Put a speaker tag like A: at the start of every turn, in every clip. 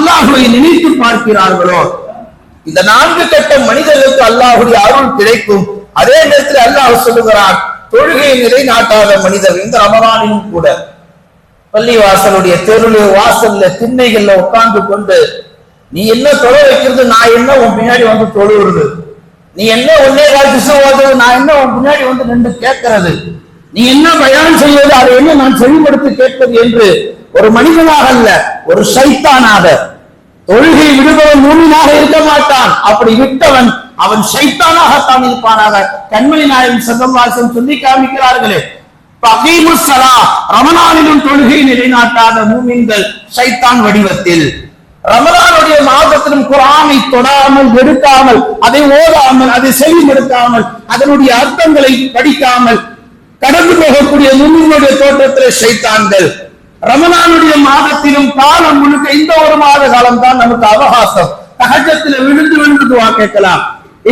A: அல்லாஹ்வை நினைத்து பார்க்கிறார்களோ இந்த 4 கட்ட மனிதர்களுக்கு அல்லாஹ்வுடைய அருள் கிடைக்கும். அதே நேரத்தில் அல்லாஹ் சொல்லுகிறான், தொழுகையை நிலைநாட்டாத மனிதர் இந்த ரமலானிலும் கூட பள்ளி வாசலுடைய தெருளு வாசல்ல திண்ணைகள்ல உட்கார்ந்து கொண்டு நீ என்ன தொலை வைக்கிறது, நான் என்ன உன் பின்னாடி வந்து தொழுகிறது, நீ என்ன ஒன்னே கால் திசை ஓடுறது, நான் என்ன உன் பின்னாடி வந்து நின்று கேட்கிறது, நீ என்ன பயான் செய்வது, அதை என்ன நான் செவிப்படுத்தி கேட்பது என்று ஒரு மனிதனாக அல்ல, ஒரு சைத்தானாக தொழுகை விடுபவன் மூமினாக இருக்க மாட்டான். அப்படி விட்டவன் அவன் சைத்தானாகத்தான் இருப்பானாக. கண்மணி நாயகம் ஸல்லல்லாஹு அலைஹி வஸல்லம் சொல்லி காமிக்கிறார்களே, பகீமுஸ் ஸலா, ரமலானிலும் தொழுகை நிலைநாட்டாத மூமின்கள் சைத்தான் வடிவத்தில், ரமலானுடைய மாதத்திலும் குர்ஆனை தொடாமல் எடுக்காமல் அதை ஓதாமல் அதை செவிமடுக்காமல் அதனுடைய அர்த்தங்களை படிக்காமல் கடந்து போகக்கூடிய மூமின்களுடைய தோற்றத்தில் சைத்தான்கள். ரமலானுடைய மாதத்திலும் காலம் முழுக்க இந்த ஒரு மாத காலம் தான் நமக்கு அவகாசம். தஹஜ்ஜுல விழுந்து விழுந்து துஆ கேட்கலாம்,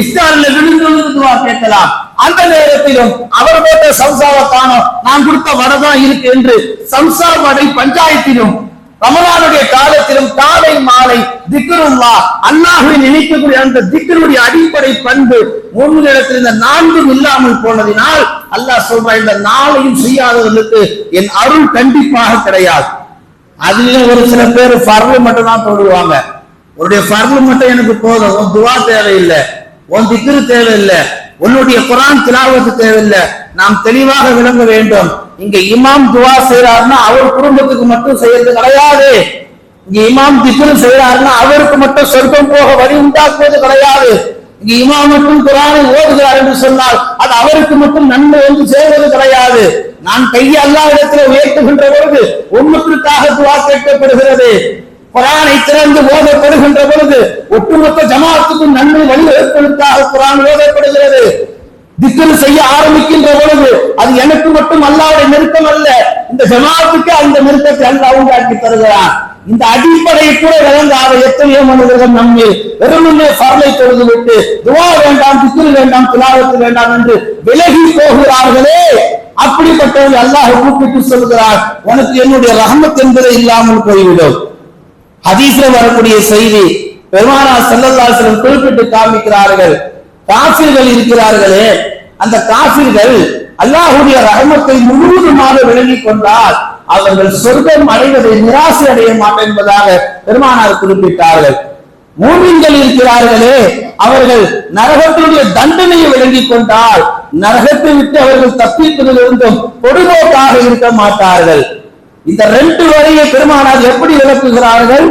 A: இஃப்தார்ல விழுந்து விழுந்து துஆ கேட்கலாம். அந்த நேரத்திலும் அவர் போட்ட சம்சாவை காணோம், நான் கொடுத்த வடதான் இருக்கு என்று சம்சா வடை பஞ்சாயத்திலும் ரமலானுடைய காலத்திலும் காலை மாலை திக்ருல்லாஹ், அல்லாஹ்வை நினைக்கக்கூடிய அந்த திக்ருடைய அடிப்படை பண்பு மூமின்களிடத்தில் இந்த 4 இல்லாமல் போனதினால் அல்லாஹ் சொல்றான், இந்த 4ஐயும் செய்யாதவர்களுக்கு என் அருள் கண்டிப்பாக கிடையாது. அதுலயும் ஒரு சில பேர் ஃபர்லு மட்டும் தான் தொழுவாங்க. உன்னுடைய ஃபர்லு மட்டும் எனக்கு போதும், உன் துவா தேவையில்லை, உன் திக்ரு தேவையில்லை, உன்னுடைய குர்ஆன் திலாவத்து தேவையில்லை. நாம் தெளிவாக விளங்க வேண்டும், இங்க இமாம் துவா செய்யறாருன்னா அவர் குடும்பத்துக்கு மட்டும் செய்யறது கிடையாது. இங்க இமாம் திக்ரு செய்யறாருன்னா அவருக்கு மட்டும் சொர்க்கம் போக வழி உண்டாக்குவது கிடையாது. இங்க இமாம் மட்டும் குர்ஆனை ஓதுகிறார் என்று சொன்னால் அது அவருக்கு மட்டும் நன்மை வந்து செய்வது கிடையாது. நான் கையை அல்லாஹ்விடத்தில் உயர்த்துகின்ற பொழுது உம்மத்திற்காக துவா கேட்கப்படுகிறது. குர்ஆனை திறந்து ஓதப்படுகின்ற பொழுது ஒட்டுமொத்த ஜமாஅத்துக்கும் நன்மை வழிவகுப்பதற்காக குர்ஆன் ஓதப்படுகிறது. திக்ர் செய்ய ஆரம்பிக்கின்ற பொழுது அது எனக்கு மட்டும் அல்லாஹ்வுடைய நெருக்கம் அல்ல, இந்த ஜமாஅத்துக்கு அந்த நெருக்கத்தை அல்லாஹ் உண்டாக்கி தருகிறான். இந்த அடிப்படை கூட விளங்காத எத்தனையோ மனிதர்கள் நம்மை வெறுமனே ஃபர்லை தொழுது விட்டு துஆ வேண்டாம், திக்ர் வேண்டாம், திலாவத் வேண்டாம் என்று விலகி போகிறார்களே. அப்படிப்பட்டவர்கள் அல்லாஹ் கூப்பிட்டு சொல்கிறார், உனக்கு என்னுடைய ரஹ்மத் என்பது இல்லாமல் போய்விடும். ஹதீஸ்ல வரக்கூடிய செய்தி பெருமானார் ஸல்லல்லாஹு அலைஹி வஸல்லம் குறிப்பிட்டு காமிக்கிறார்கள், காஃபிர்கள் இருக்கிறார்களே, அந்த காஃபிர்கள் அல்லாஹ்வுடைய ரஹ்மத்தை முழுவதுமாக விளங்கிக் கொண்டால் அவர்கள் சொர்க்கம் அடைவதை நிராசை அடைய மாட்டேன் என்பதாக பெருமானார் குறிப்பிட்டார்கள். மூமின்கள் இருக்கிறார்களே, அவர்கள் நரகத்தினுடைய தண்டனையை விளங்கிக் கொண்டால் நரகத்தை விட்டு அவர்கள் தப்பிப்பதிலிருந்தும் பொதுபோக்காக இருக்க மாட்டார்கள். இந்த 2 வரையை பெருமானார் எப்படி விளக்குகிறார்கள்?